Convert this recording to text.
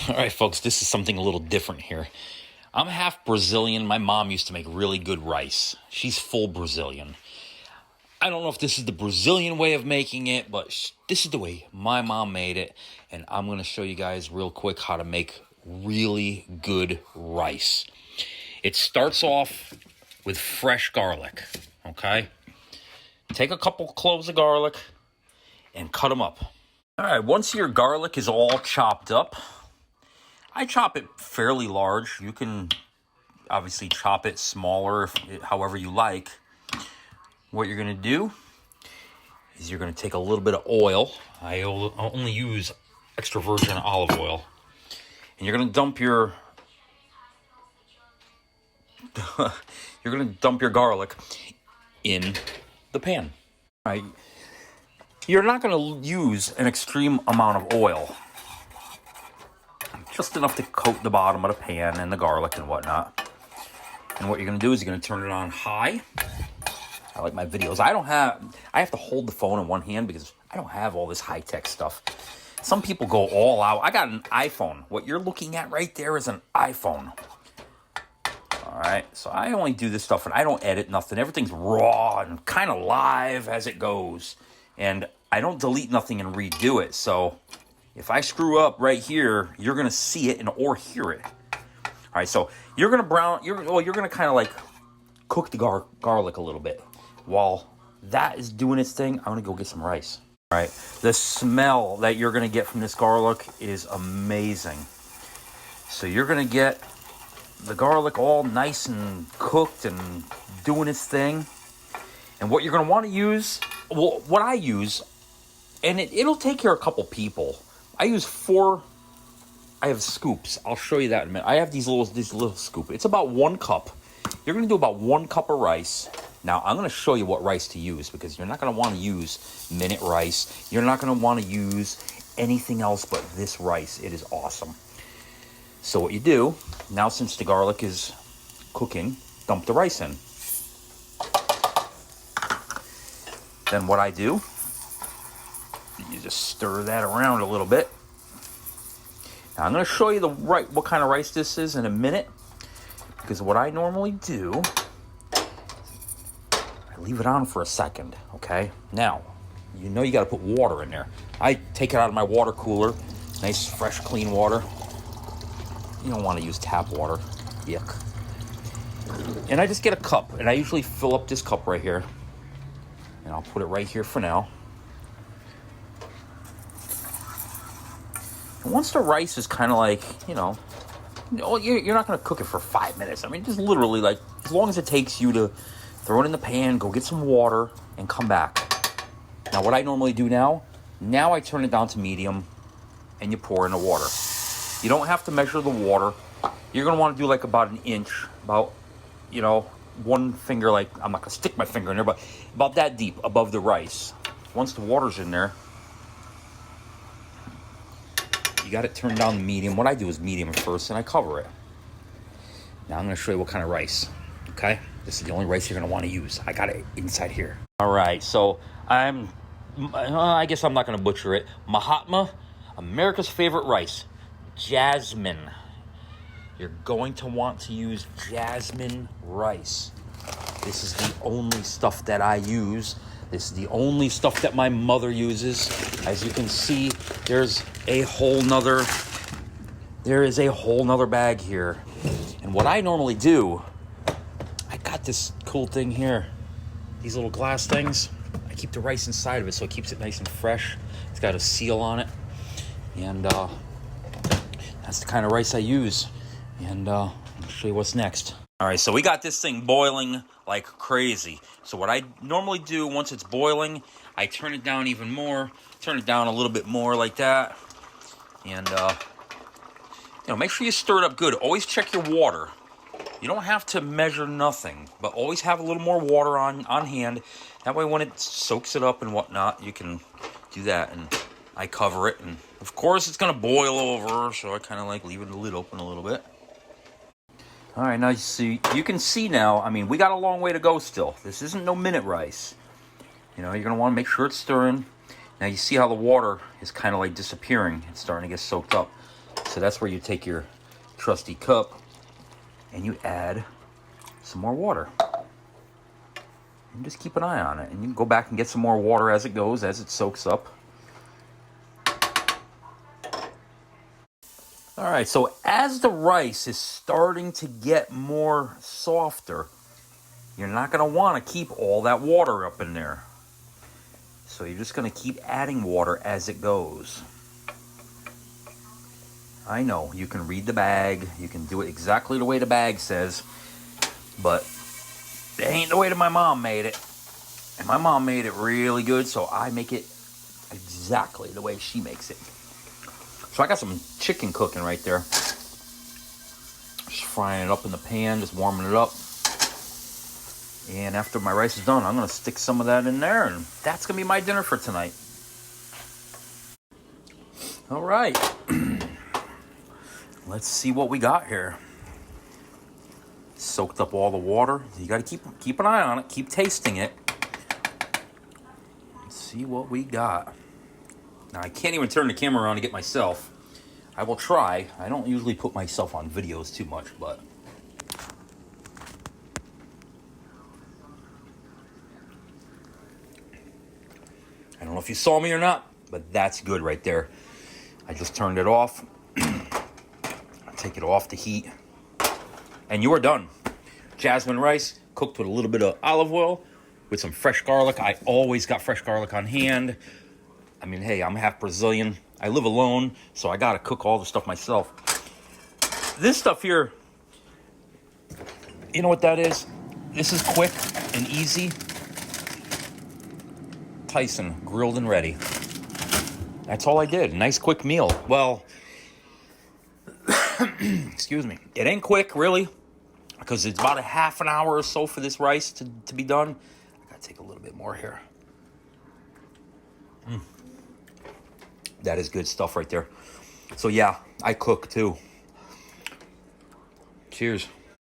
All right, folks, this is something a little different here. I'm half Brazilian. My mom used to make really good rice. She's full Brazilian. I don't know if this is the Brazilian way of making it, but this is the way my mom made it. And I'm going to show you guys real quick how to make really good rice. It starts off with fresh garlic, okay? Take a couple cloves of garlic and cut them up. All right, once your garlic is all chopped up, I chop it fairly large. You can obviously chop it smaller, however you like. What you're going to do is you're going to take a little bit of oil. I only use extra virgin olive oil. And you're going to dump your garlic in the pan. All right. You're not going to use an extreme amount of oil. Just enough to coat the bottom of the pan and the garlic and whatnot. And what you're going to do is you're going to turn it on high. I like my videos. I have to hold the phone in one hand because I don't have all this high-tech stuff. Some people go all out. I got an iPhone. What you're looking at right there is an iPhone. All right, so I only do this stuff and I don't edit nothing. Everything's raw and kind of live as it goes. And I don't delete nothing and redo it. So if I screw up right here, you're going to see it or hear it. All right, so you're going to kind of like cook the garlic a little bit. While that is doing its thing, I'm going to go get some rice. All right, the smell that you're going to get from this garlic is amazing. So you're going to get the garlic all nice and cooked and doing its thing. And what you're going to want to use, well, what I use, and it'll take care of a couple people. I have scoops. I'll show you that in a minute. I have these little scoops. It's about 1 cup. You're going to do about 1 cup of rice. Now, I'm going to show you what rice to use because you're not going to want to use minute rice. You're not going to want to use anything else but this rice. It is awesome. So what you do, now since the garlic is cooking, dump the rice in. Then what I do, you just stir that around a little bit. Now, I'm going to show you what kind of rice this is in a minute. Because what I normally do, I leave it on for a second, okay? Now, you know you got to put water in there. I take it out of my water cooler. Nice, fresh, clean water. You don't want to use tap water. Yuck. And I just get a cup. And I usually fill up this cup right here. And I'll put it right here for now. And once the rice is kind of like, you're not going to cook it for 5 minutes. I mean, just literally, like, as long as it takes you to throw it in the pan, go get some water, and come back. Now, what I normally do now I turn it down to medium, and you pour in the water. You don't have to measure the water. You're going to want to do, like, about 1 inch, about, 1 finger, like, I'm not going to stick my finger in there, but about that deep above the rice. Once the water's in there, you got it turned down to medium. What I do is medium first, and I cover it. Now I'm going to show you what kind of rice, okay? This is the only rice you're going to want to use. I got it inside here. All right, so I guess I'm not going to butcher it. Mahatma, America's favorite rice, jasmine. You're going to want to use jasmine rice. This is the only stuff that I use. This is the only stuff that my mother uses. As you can see, there is a whole nother bag here. And what I normally do, I got this cool thing here. These little glass things. I keep the rice inside of it so it keeps it nice and fresh. It's got a seal on it. And that's the kind of rice I use. And I'll show you what's next. All right, so we got this thing boiling like crazy. So what I normally do once it's boiling, I turn it down even more, turn it down a little bit more like that. And, make sure you stir it up good. Always check your water. You don't have to measure nothing, but always have a little more water on hand. That way when it soaks it up and whatnot, you can do that. And I cover it. And, of course, it's going to boil over, so I kind of like leaving the lid open a little bit. All right, now you can see now, I mean, we got a long way to go still. This isn't no minute rice. You're going to want to make sure it's stirring. Now you see how the water is kind of like disappearing. It's starting to get soaked up. So that's where you take your trusty cup and you add some more water. And just keep an eye on it. And you can go back and get some more water as it goes, as it soaks up. All right, so as the rice is starting to get more softer, you're not going to want to keep all that water up in there. So you're just going to keep adding water as it goes. I know, you can read the bag. You can do it exactly the way the bag says. But it ain't the way that my mom made it. And my mom made it really good, so I make it exactly the way she makes it. So I got some chicken cooking right there. Just frying it up in the pan, just warming it up. And after my rice is done, I'm going to stick some of that in there, and that's going to be my dinner for tonight. All right. Let's see what we got here. Soaked up all the water. You got to keep an eye on it. Keep tasting it. Let's see what we got. Now, I can't even turn the camera around to get myself. I will try. I don't usually put myself on videos too much, but... I don't know if you saw me or not, but that's good right there. I just turned it off. Take it off the heat. And you are done. Jasmine rice, cooked with a little bit of olive oil, with some fresh garlic. I always got fresh garlic on hand. I mean, hey, I'm half Brazilian. I live alone, so I gotta cook all the stuff myself. This stuff here, you know what that is? This is quick and easy. Tyson, grilled and ready. That's all I did. Nice quick meal. Well, excuse me. It ain't quick, really, because it's about a half an hour or so for this rice to be done. I gotta take a little bit more here. That is good stuff right there. So yeah, I cook too. Cheers.